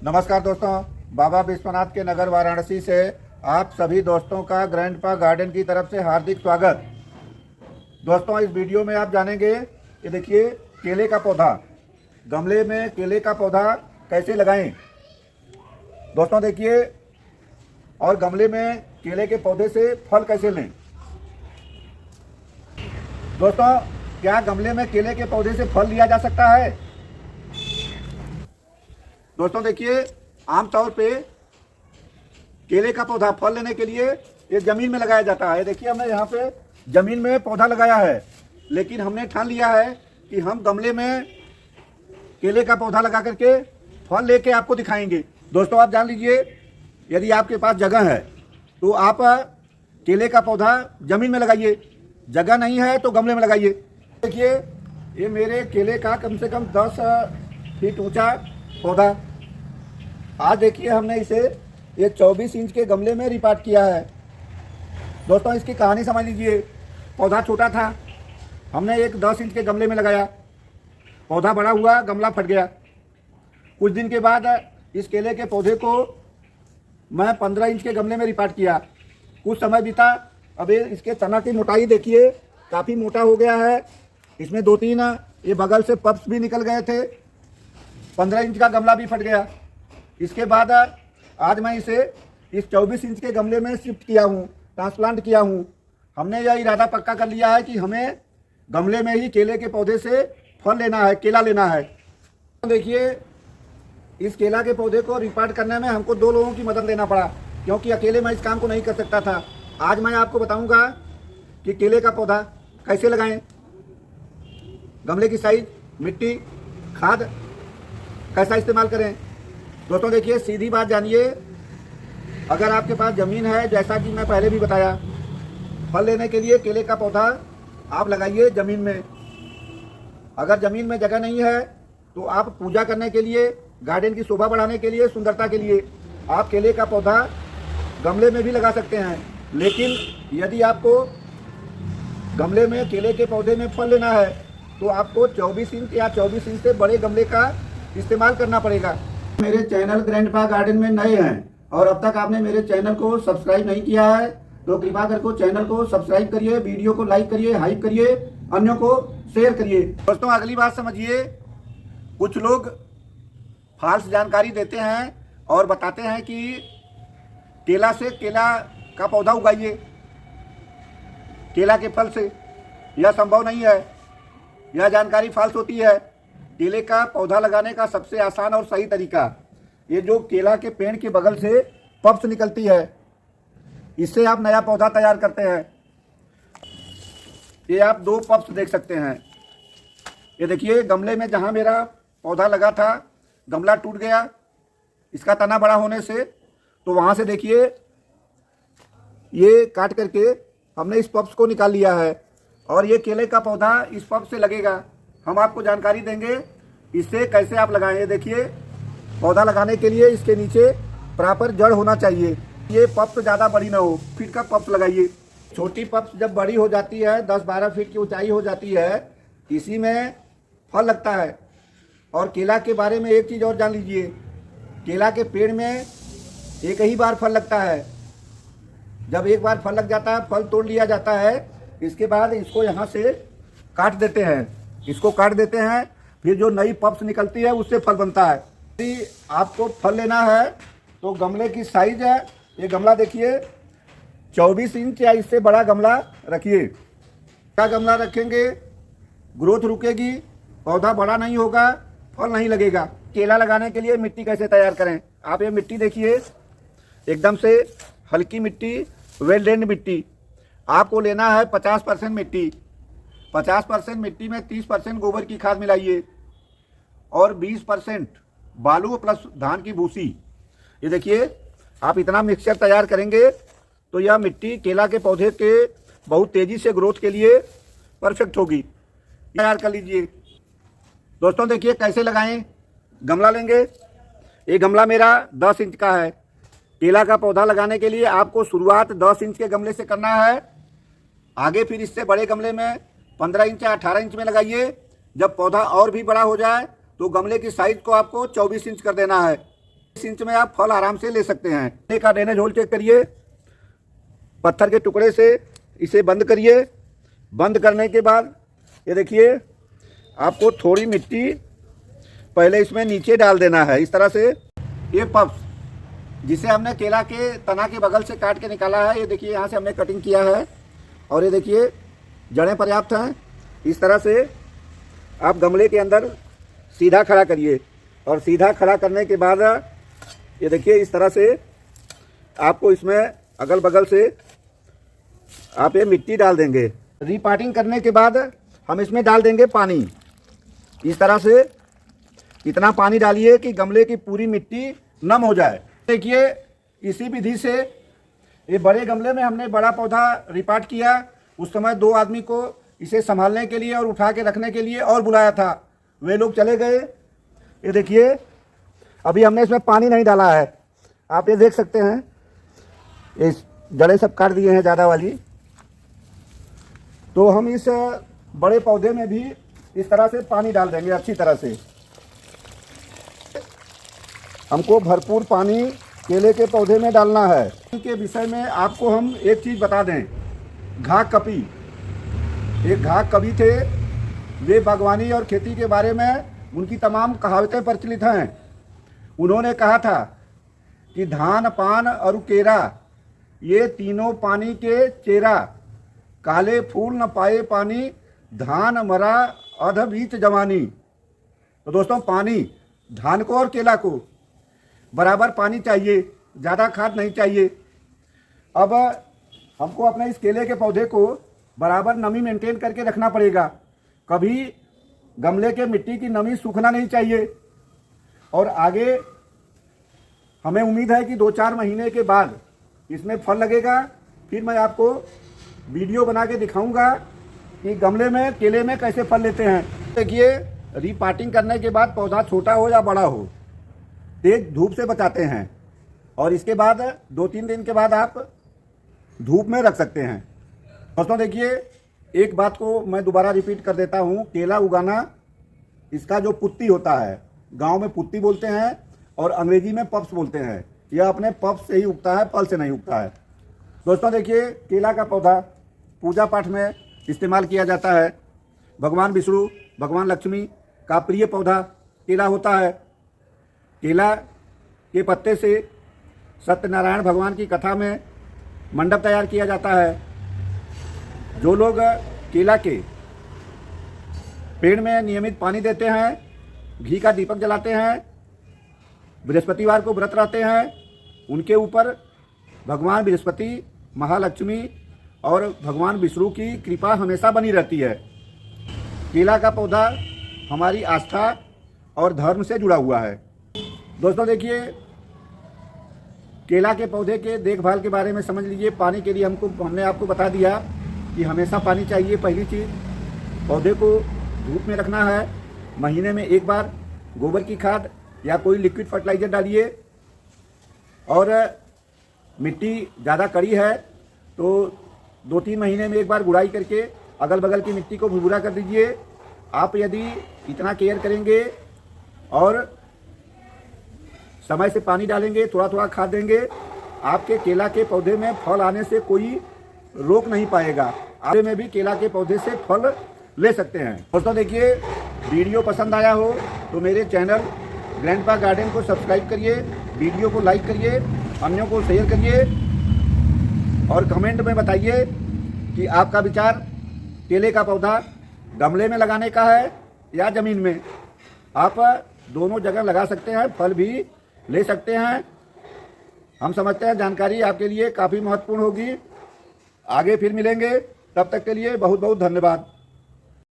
नमस्कार दोस्तों, बाबा विश्वनाथ के नगर वाराणसी से आप सभी दोस्तों का ग्रैंडपा गार्डन की तरफ से हार्दिक स्वागत। दोस्तों, इस वीडियो में आप जानेंगे कि देखिए केले का पौधा, गमले में केले का पौधा कैसे लगाएं। दोस्तों देखिए, और गमले में केले के पौधे से फल कैसे लें। दोस्तों, क्या गमले में केले के पौधे से फल लिया जा सकता है? दोस्तों देखिए, आमतौर पे केले का पौधा फल लेने के लिए ये ज़मीन में लगाया जाता है। देखिए, हमने यहाँ पे ज़मीन में पौधा लगाया है, लेकिन हमने ठान लिया है कि हम गमले में केले का पौधा लगा करके फल लेके आपको दिखाएंगे। दोस्तों, आप जान लीजिए, यदि आपके पास जगह है तो आप केले का पौधा ज़मीन में लगाइए, जगह नहीं है तो गमले में लगाइए। देखिए, ये मेरे केले का कम से कम 10 फीट ऊंचा पौधा। आज देखिए, हमने इसे ये 24 इंच के गमले में रिपार्ट किया है। दोस्तों, इसकी कहानी समझ लीजिए। पौधा छोटा था, हमने एक 10 इंच के गमले में लगाया, पौधा बड़ा हुआ, गमला फट गया। कुछ दिन के बाद इस केले के पौधे को मैं 15 इंच के गमले में रिपार्ट किया। कुछ समय बीता, अब इसके तना की मोटाई देखिए, काफ़ी मोटा हो गया है। इसमें 2-3 ये बगल से पप्स भी निकल गए थे। 15 इंच का गमला भी फट गया। इसके बाद आज मैं इसे इस 24 इंच के गमले में शिफ्ट किया हूँ, ट्रांसप्लांट किया हूँ। हमने यह इरादा पक्का कर लिया है कि हमें गमले में ही केले के पौधे से फल लेना है, केला लेना है। देखिए, इस केला के पौधे को रिपार्ट करने में हमको 2 लोगों की मदद लेना पड़ा, क्योंकि अकेले मैं इस काम को नहीं कर सकता था। आज मैं आपको बताऊँगा कि केले का पौधा कैसे लगाएं, गमले की साइज, मिट्टी, खाद कैसा इस्तेमाल करें। दोस्तों देखिए, सीधी बात जानिए, अगर आपके पास ज़मीन है, जैसा कि मैं पहले भी बताया, फल लेने के लिए केले का पौधा आप लगाइए ज़मीन में। अगर ज़मीन में जगह नहीं है तो आप पूजा करने के लिए, गार्डन की शोभा बढ़ाने के लिए, सुंदरता के लिए आप केले का पौधा गमले में भी लगा सकते हैं। लेकिन यदि आपको गमले में केले के पौधे में फल लेना है तो आपको 24 इंच या 24 इंच से बड़े गमले का इस्तेमाल करना पड़ेगा। मेरे चैनल ग्रैंडपा गार्डन में नए हैं और अब तक आपने मेरे चैनल को सब्सक्राइब नहीं किया है तो कृपा करके चैनल को सब्सक्राइब करिए, वीडियो को लाइक करिए, हाइप करिए, अन्यों को शेयर करिए। दोस्तों, अगली बात समझिए, कुछ लोग फाल्स जानकारी देते हैं और बताते हैं कि केला से केला का पौधा उगाइए, केला के फल से। यह संभव नहीं है, यह जानकारी फाल्स होती है। केले का पौधा लगाने का सबसे आसान और सही तरीका, ये जो केला के पेड़ के बगल से पप्स निकलती है, इससे आप नया पौधा तैयार करते हैं। ये आप 2 पप्स देख सकते हैं। ये देखिए, गमले में जहाँ मेरा पौधा लगा था, गमला टूट गया इसका तना बड़ा होने से, तो वहाँ से देखिए ये काट करके हमने इस पप्स को निकाल लिया है और ये केले का पौधा इस पप्स से लगेगा। हम आपको जानकारी देंगे इससे कैसे आप लगाएं। ये देखिए, पौधा लगाने के लिए इसके नीचे प्रॉपर जड़ होना चाहिए। ये पप्स ज़्यादा बड़ी ना हो, फीट का पप्स लगाइए। छोटी पप्स जब बड़ी हो जाती है, 10-12 फीट की ऊंचाई हो जाती है, इसी में फल लगता है। और केला के बारे में एक चीज़ और जान लीजिए, केला के पेड़ में एक ही बार फल लगता है। जब एक बार फल लग जाता है, फल तोड़ लिया जाता है, इसके बाद इसको यहाँ से काट देते हैं, इसको काट देते हैं, फिर जो नई पप्स निकलती है उससे फल बनता है। यदि आपको फल लेना है तो गमले की साइज है, ये गमला देखिए 24 इंच या इससे बड़ा गमला रखिए। क्या गमला रखेंगे, ग्रोथ रुकेगी, पौधा बड़ा नहीं होगा, फल नहीं लगेगा। केला लगाने के लिए मिट्टी कैसे तैयार करें, आप ये मिट्टी देखिए, एकदम से हल्की मिट्टी, वेल ड्रेन्ड मिट्टी। आपको लेना है 50% मिट्टी। 50% मिट्टी में 30% गोबर की खाद मिलाइए और 20% बालू प्लस धान की भूसी। ये देखिए, आप इतना मिक्सचर तैयार करेंगे तो यह मिट्टी केला के पौधे के बहुत तेज़ी से ग्रोथ के लिए परफेक्ट होगी। तैयार कर लीजिए। दोस्तों देखिए कैसे लगाएं। गमला लेंगे, ये गमला मेरा 10 इंच का है। केला का पौधा लगाने के लिए आपको शुरुआत 10 इंच के गमले से करना है, आगे फिर इससे बड़े गमले में 15 इंच या 18 इंच में लगाइए। जब पौधा और भी बड़ा हो जाए तो गमले की साइज को आपको 24 इंच कर देना है। इस इंच में आप फल आराम से ले सकते हैं। एक का ड्रेनेज होल चेक करिए, पत्थर के टुकड़े से इसे बंद करिए। बंद करने के बाद ये देखिए, आपको थोड़ी मिट्टी पहले इसमें नीचे डाल देना है इस तरह से। ये पप्स जिसे हमने केला के तना के बगल से काट के निकाला है, ये देखिए यहाँ से हमने कटिंग किया है और ये देखिए जड़ें पर्याप्त हैं। इस तरह से आप गमले के अंदर सीधा खड़ा करिए और सीधा खड़ा करने के बाद ये देखिए इस तरह से आपको इसमें अगल बगल से आप ये मिट्टी डाल देंगे। रीपाटिंग करने के बाद हम इसमें डाल देंगे पानी। इस तरह से इतना पानी डालिए कि गमले की पूरी मिट्टी नम हो जाए। देखिए इसी विधि से ये बड़े गमले में हमने बड़ा पौधा रिपार्ट किया। उस समय 2 आदमी को इसे संभालने के लिए और उठा के रखने के लिए और बुलाया था, वे लोग चले गए। ये देखिए अभी हमने इसमें पानी नहीं डाला है, आप ये देख सकते हैं। ये जड़ें सब काट दिए हैं ज़्यादा वाली। तो हम इस बड़े पौधे में भी इस तरह से पानी डाल देंगे अच्छी तरह से। हमको भरपूर पानी केले के पौधे में डालना है। के विषय में आपको हम एक चीज़ बता दें, घाघ कपी, एक घाघ कवि थे, वे बागवानी और खेती के बारे में उनकी तमाम कहावतें प्रचलित हैं। उन्होंने कहा था कि धान पान और केरा ये तीनों पानी के चेरा, काले फूल न पाए पानी, धान मरा अध बीच जवानी। तो दोस्तों पानी, धान को और केला को बराबर पानी चाहिए, ज़्यादा खाद नहीं चाहिए। अब हमको अपने इस केले के पौधे को बराबर नमी मेंटेन करके रखना पड़ेगा। कभी गमले के मिट्टी की नमी सूखना नहीं चाहिए। और आगे हमें उम्मीद है कि 2-4 महीने के बाद इसमें फल लगेगा। फिर मैं आपको वीडियो बना के दिखाऊंगा कि गमले में केले में कैसे फल लेते हैं। देखिए रीपाटिंग करने के बाद पौधा छोटा हो या बड़ा हो, तेज धूप से बचाते हैं और इसके बाद 2-3 दिन के बाद आप धूप में रख सकते हैं। दोस्तों देखिए एक बात को मैं दोबारा रिपीट कर देता हूँ, केला उगाना, इसका जो पुत्ती होता है, गांव में पुत्ती बोलते हैं और अंग्रेजी में पप्स बोलते हैं। यह अपने पप्स से ही उगता है, फल से नहीं उगता है। दोस्तों देखिए केला का पौधा पूजा पाठ में इस्तेमाल किया जाता है। भगवान विष्णु, भगवान लक्ष्मी का प्रिय पौधा केला होता है। केला के पत्ते से सत्यनारायण भगवान की कथा में मंडप तैयार किया जाता है। जो लोग केला के पेड़ में नियमित पानी देते हैं, घी का दीपक जलाते हैं, बृहस्पतिवार को व्रत रहते हैं, उनके ऊपर भगवान बृहस्पति, महालक्ष्मी और भगवान विष्णु की कृपा हमेशा बनी रहती है। केला का पौधा हमारी आस्था और धर्म से जुड़ा हुआ है। दोस्तों देखिए केला के पौधे के देखभाल के बारे में समझ लीजिए। पानी के लिए हमने आपको बता दिया कि हमेशा पानी चाहिए। पहली चीज़, पौधे को धूप में रखना है। महीने में एक बार गोबर की खाद या कोई लिक्विड फर्टिलाइजर डालिए। और मिट्टी ज़्यादा कड़ी है तो 2-3 महीने में एक बार गुड़ाई करके अगल बगल की मिट्टी को भुरभुरा कर दीजिए। आप यदि इतना केयर करेंगे और समय से पानी डालेंगे, थोड़ा थोड़ा खाद देंगे, आपके केला के पौधे में फल आने से कोई रोक नहीं पाएगा। आगे में भी केला के पौधे से फल ले सकते हैं। दोस्तों देखिए वीडियो पसंद आया हो तो मेरे चैनल ग्रैंडपा गार्डन को सब्सक्राइब करिए, वीडियो को लाइक करिए, अन्यों को शेयर करिए और कमेंट में बताइए कि आपका विचार केले का पौधा गमले में लगाने का है या ज़मीन में। आप दोनों जगह लगा सकते हैं, फल भी ले सकते हैं। हम समझते हैं जानकारी आपके लिए काफ़ी महत्वपूर्ण होगी। आगे फिर मिलेंगे, तब तक के लिए बहुत बहुत धन्यवाद।